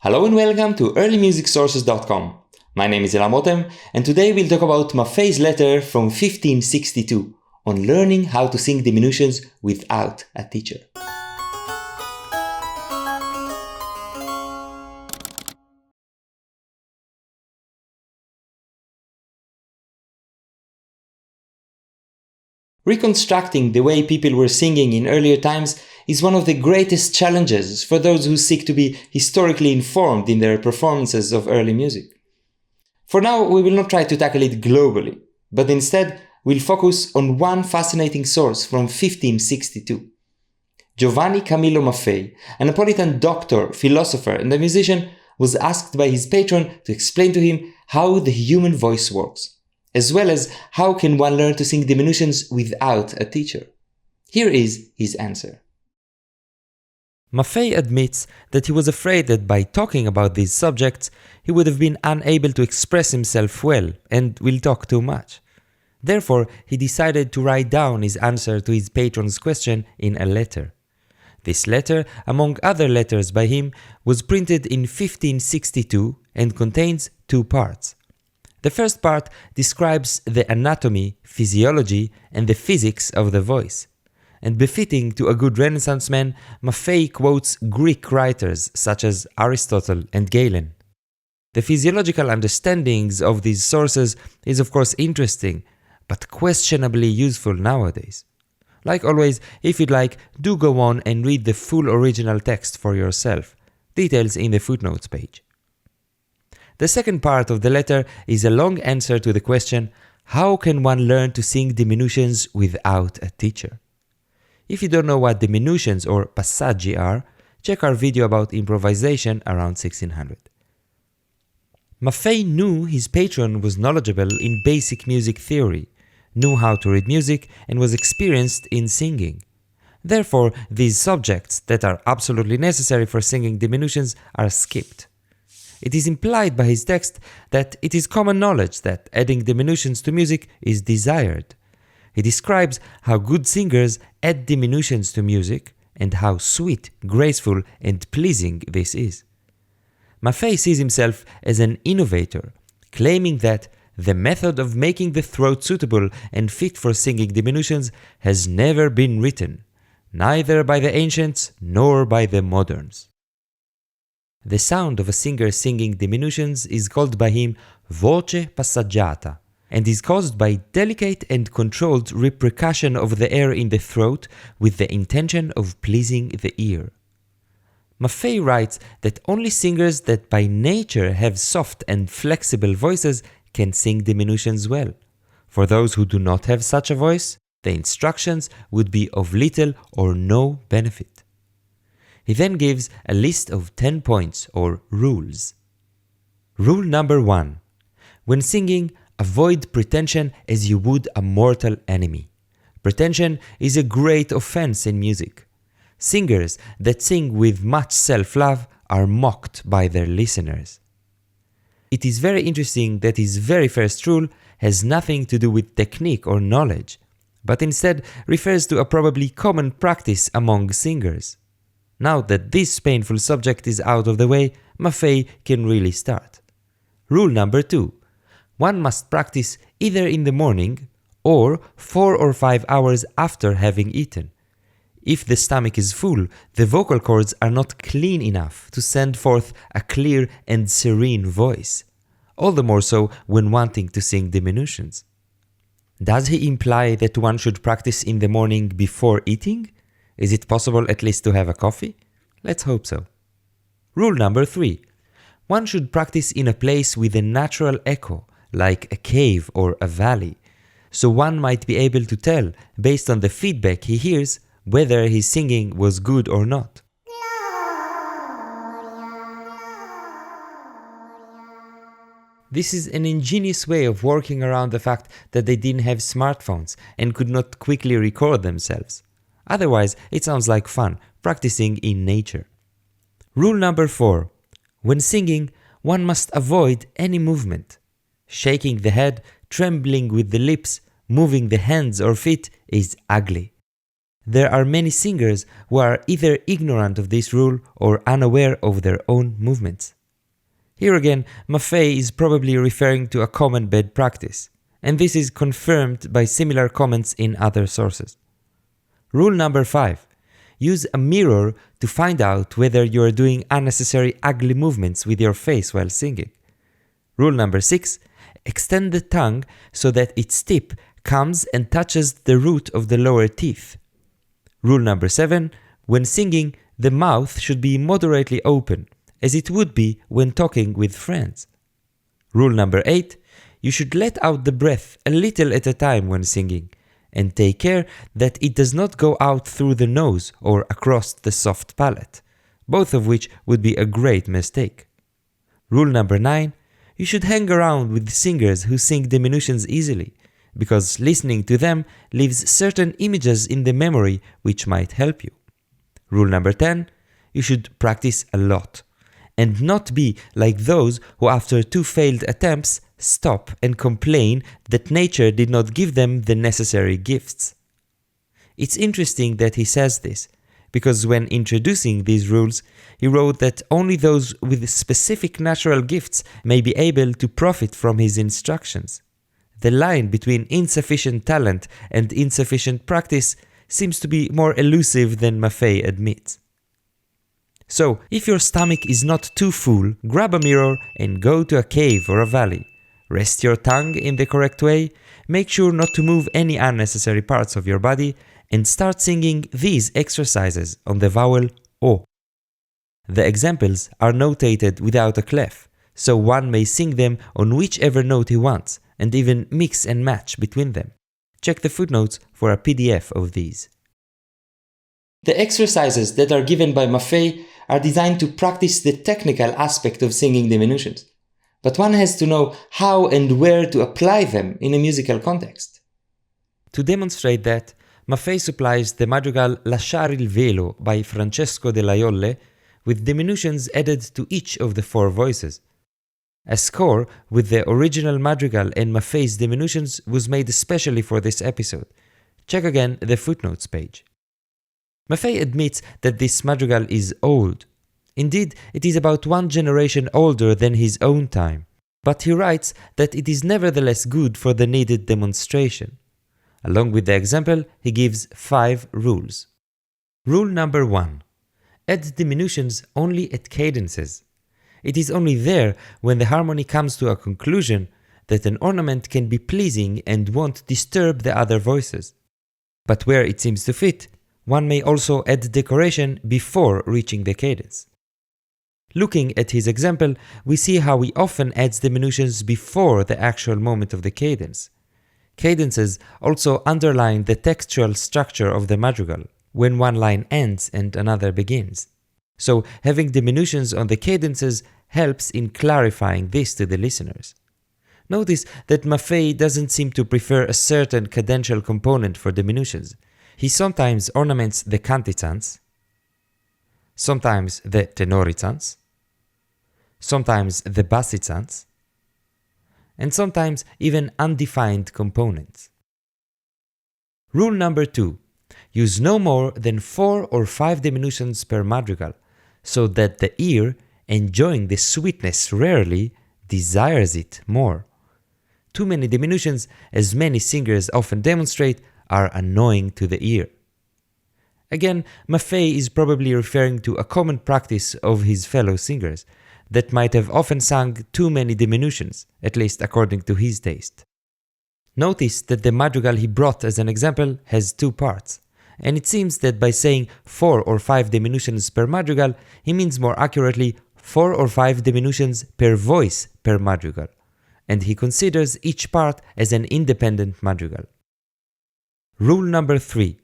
Hello and welcome to earlymusicsources.com. My name is Elam Rotem, and today we'll talk about Maffei's letter from 1562 on learning how to sing diminutions without a teacher. Reconstructing the way people were singing in earlier times is one of the greatest challenges for those who seek to be historically informed in their performances of early music. For now, we will not try to tackle it globally, but instead we'll focus on one fascinating source from 1562. Giovanni Camillo Maffei, a Neapolitan doctor, philosopher, and a musician, was asked by his patron to explain to him how the human voice works, as well as how can one learn to sing diminutions without a teacher. Here is his answer. Maffei admits that he was afraid that by talking about these subjects, he would have been unable to express himself well and will talk too much. Therefore, he decided to write down his answer to his patron's question in a letter. This letter, among other letters by him, was printed in 1562 and contains two parts. The first part describes the anatomy, physiology, and the physics of the voice. And befitting to a good Renaissance man, Maffei quotes Greek writers such as Aristotle and Galen. The physiological understandings of these sources is of course interesting, but questionably useful nowadays. Like always, if you'd like, do go on and read the full original text for yourself. Details in the footnotes page. The second part of the letter is a long answer to the question, how can one learn to sing diminutions without a teacher? If you don't know what diminutions or passaggi are, check our video about improvisation around 1600. Maffei knew his patron was knowledgeable in basic music theory, knew how to read music, and was experienced in singing. Therefore, these subjects that are absolutely necessary for singing diminutions are skipped. It is implied by his text that it is common knowledge that adding diminutions to music is desired. He describes how good singers add diminutions to music and how sweet, graceful, and pleasing this is. Maffei sees himself as an innovator, claiming that the method of making the throat suitable and fit for singing diminutions has never been written, neither by the ancients nor by the moderns. The sound of a singer singing diminutions is called by him voce passaggiata, and is caused by delicate and controlled repercussion of the air in the throat with the intention of pleasing the ear. Maffei writes that only singers that by nature have soft and flexible voices can sing diminutions well. For those who do not have such a voice, the instructions would be of little or no benefit. He then gives a list of 10 points or rules. Rule number 1. When singing, avoid pretension as you would a mortal enemy. Pretension is a great offense in music. Singers that sing with much self-love are mocked by their listeners. It is very interesting that his very first rule has nothing to do with technique or knowledge, but instead refers to a probably common practice among singers. Now that this painful subject is out of the way, Maffei can really start. Rule number 2. One must practice either in the morning or 4 or 5 hours after having eaten. If the stomach is full, the vocal cords are not clean enough to send forth a clear and serene voice, all the more so when wanting to sing diminutions. Does he imply that one should practice in the morning before eating? Is it possible at least to have a coffee? Let's hope so. Rule number 3. One should practice in a place with a natural echo, like a cave or a valley, so one might be able to tell, based on the feedback he hears, whether his singing was good or not. This is an ingenious way of working around the fact that they didn't have smartphones and could not quickly record themselves. Otherwise, it sounds like fun, practicing in nature. Rule number 4. When singing, one must avoid any movement. Shaking the head, trembling with the lips, moving the hands or feet is ugly. There are many singers who are either ignorant of this rule or unaware of their own movements. Here again, Maffei is probably referring to a common bad practice, and this is confirmed by similar comments in other sources. Rule number 5. Use a mirror to find out whether you are doing unnecessary ugly movements with your face while singing. Rule number 6. Extend the tongue so that its tip comes and touches the root of the lower teeth. Rule number 7. When singing, the mouth should be moderately open, as it would be when talking with friends. Rule number 8. You should let out the breath a little at a time when singing, and take care that it does not go out through the nose or across the soft palate, both of which would be a great mistake. Rule number 9. You should hang around with singers who sing diminutions easily, because listening to them leaves certain images in the memory which might help you. Rule number 10. You should practice a lot, and not be like those who after 2 failed attempts stop and complain that nature did not give them the necessary gifts. It's interesting that he says this, because when introducing these rules, he wrote that only those with specific natural gifts may be able to profit from his instructions. The line between insufficient talent and insufficient practice seems to be more elusive than Maffei admits. So, if your stomach is not too full, grab a mirror and go to a cave or a valley. Rest your tongue in the correct way, make sure not to move any unnecessary parts of your body, and start singing these exercises on the vowel O. The examples are notated without a clef, so one may sing them on whichever note he wants, and even mix and match between them. Check the footnotes for a PDF of these. The exercises that are given by Maffei are designed to practice the technical aspect of singing diminutions, but one has to know how and where to apply them in a musical context. To demonstrate that, Maffei supplies the madrigal Lasciare il velo by Francesco della Jolle with diminutions added to each of the 4 voices. A score with the original madrigal and Maffei's diminutions was made especially for this episode. Check again the footnotes page. Maffei admits that this madrigal is old. Indeed, it is about 1 generation older than his own time, but he writes that it is nevertheless good for the needed demonstration. Along with the example, he gives 5 rules. Rule number 1. Add diminutions only at cadences. It is only there, when the harmony comes to a conclusion, that an ornament can be pleasing and won't disturb the other voices. But where it seems to fit, one may also add decoration before reaching the cadence. Looking at his example, we see how he often adds diminutions before the actual moment of the cadence. Cadences also underline the textual structure of the madrigal, when one line ends and another begins. So having diminutions on the cadences helps in clarifying this to the listeners. Notice that Maffei doesn't seem to prefer a certain cadential component for diminutions. He sometimes ornaments the cantizans, sometimes the tenorizans, sometimes the bassizans, and sometimes even undefined components. Rule number 2. Use no more than 4 or 5 diminutions per madrigal, so that the ear, enjoying the sweetness rarely, desires it more. Too many diminutions, as many singers often demonstrate, are annoying to the ear. Again, Maffei is probably referring to a common practice of his fellow singers, that might have often sung too many diminutions, at least according to his taste. Notice that the madrigal he brought as an example has 2 parts, and it seems that by saying 4 or 5 diminutions per madrigal, he means more accurately 4 or 5 diminutions per voice per madrigal, and he considers each part as an independent madrigal. Rule number 3.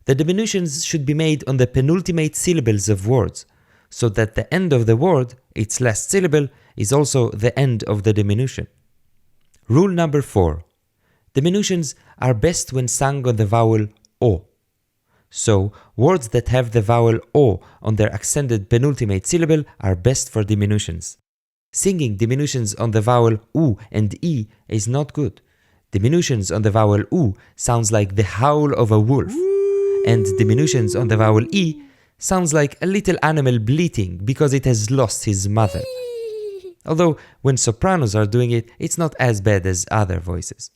The diminutions should be made on the penultimate syllables of words, so that the end of the word, its last syllable, is also the end of the diminution. Rule number 4. Diminutions are best when sung on the vowel O. So, words that have the vowel O on their accented penultimate syllable are best for diminutions. Singing diminutions on the vowel U and E is not good. Diminutions on the vowel U sounds like the howl of a wolf, and diminutions on the vowel E sounds like a little animal bleating because it has lost his mother. Although when sopranos are doing it, it's not as bad as other voices.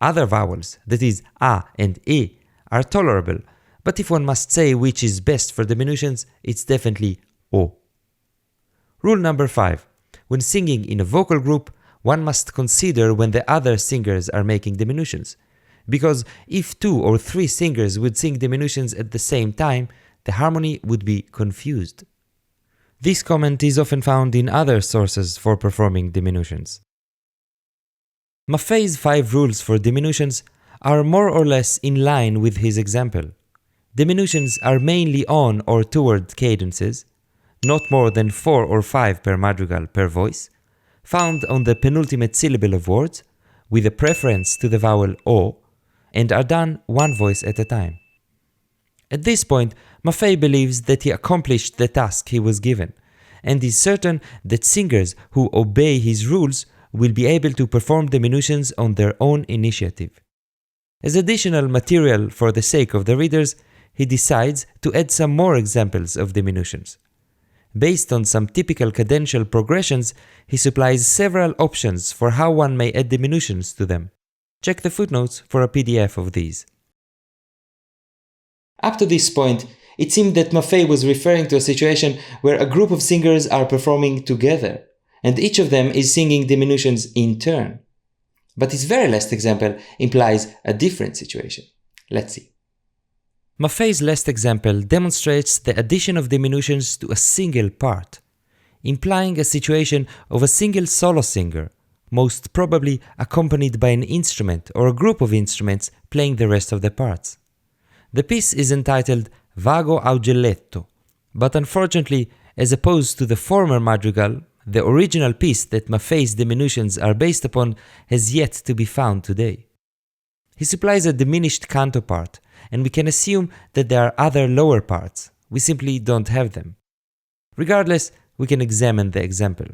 Other vowels, that is A and E, are tolerable, but if one must say which is best for diminutions, it's definitely O. Rule number 5. When singing in a vocal group, one must consider when the other singers are making diminutions, because if 2 or 3 singers would sing diminutions at the same time, the harmony would be confused. This comment is often found in other sources for performing diminutions. Maffei's 5 rules for diminutions are more or less in line with his example. Diminutions are mainly on or toward cadences, not more than 4 or 5 per madrigal per voice, found on the penultimate syllable of words, with a preference to the vowel O, and are done one voice at a time. At this point, Maffei believes that he accomplished the task he was given, and is certain that singers who obey his rules will be able to perform diminutions on their own initiative. As additional material for the sake of the readers, he decides to add some more examples of diminutions. Based on some typical cadential progressions, he supplies several options for how one may add diminutions to them. Check the footnotes for a PDF of these. Up to this point, it seemed that Maffei was referring to a situation where a group of singers are performing together, and each of them is singing diminutions in turn. But his very last example implies a different situation. Let's see. Maffei's last example demonstrates the addition of diminutions to a single part, implying a situation of a single solo singer, most probably accompanied by an instrument or a group of instruments playing the rest of the parts. The piece is entitled Vago augelletto, but unfortunately, as opposed to the former madrigal, the original piece that Maffei's diminutions are based upon has yet to be found today. He supplies a diminished canto part, and we can assume that there are other lower parts. We simply don't have them. Regardless, we can examine the example.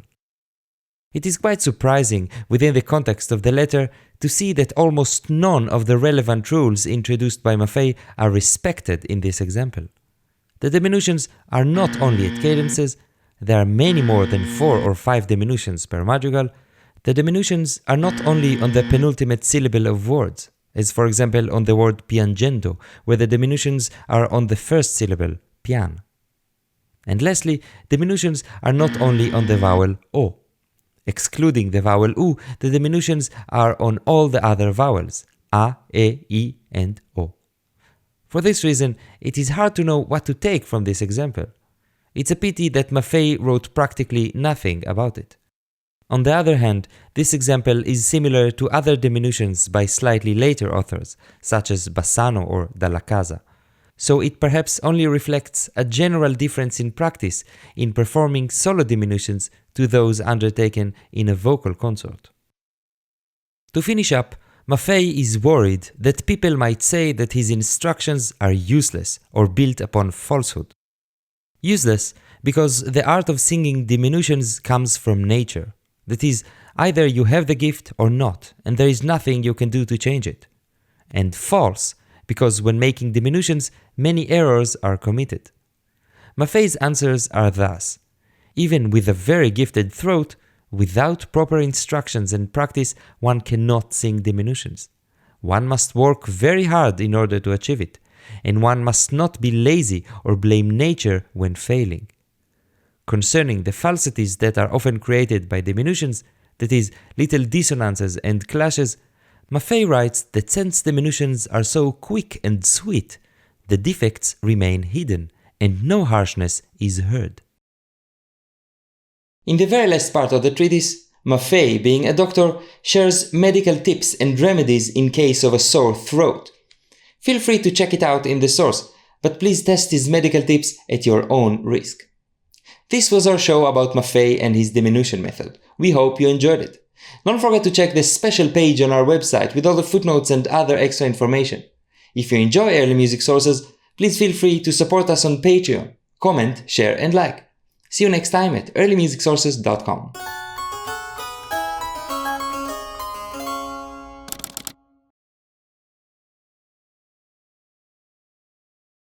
It is quite surprising, within the context of the letter, to see that almost none of the relevant rules introduced by Maffei are respected in this example. The diminutions are not only at cadences, there are many more than 4 or 5 diminutions per madrigal. The diminutions are not only on the penultimate syllable of words, as for example on the word piangendo, where the diminutions are on the first syllable, pian. And lastly, diminutions are not only on the vowel O. Excluding the vowel U, the diminutions are on all the other vowels, A, E, I, and O. For this reason, it is hard to know what to take from this example. It's a pity that Maffei wrote practically nothing about it. On the other hand, this example is similar to other diminutions by slightly later authors, such as Bassano or Dalla Casa, so it perhaps only reflects a general difference in practice in performing solo diminutions to those undertaken in a vocal consort. To finish up, Maffei is worried that people might say that his instructions are useless or built upon falsehood. Useless because the art of singing diminutions comes from nature. That is, either you have the gift or not, and there is nothing you can do to change it. And false, because when making diminutions, many errors are committed. Maffei's answers are thus: even with a very gifted throat, without proper instructions and practice, one cannot sing diminutions. One must work very hard in order to achieve it, and one must not be lazy or blame nature when failing. Concerning the falsities that are often created by diminutions, that is, little dissonances and clashes, Maffei writes that since diminutions are so quick and sweet, the defects remain hidden and no harshness is heard. In the very last part of the treatise, Maffei, being a doctor, shares medical tips and remedies in case of a sore throat. Feel free to check it out in the source, but please test his medical tips at your own risk. This was our show about Maffei and his diminution method. We hope you enjoyed it. Don't forget to check the special page on our website with all the footnotes and other extra information. If you enjoy early music sources, please feel free to support us on Patreon. Comment, share, and like. See you next time at earlymusicsources.com.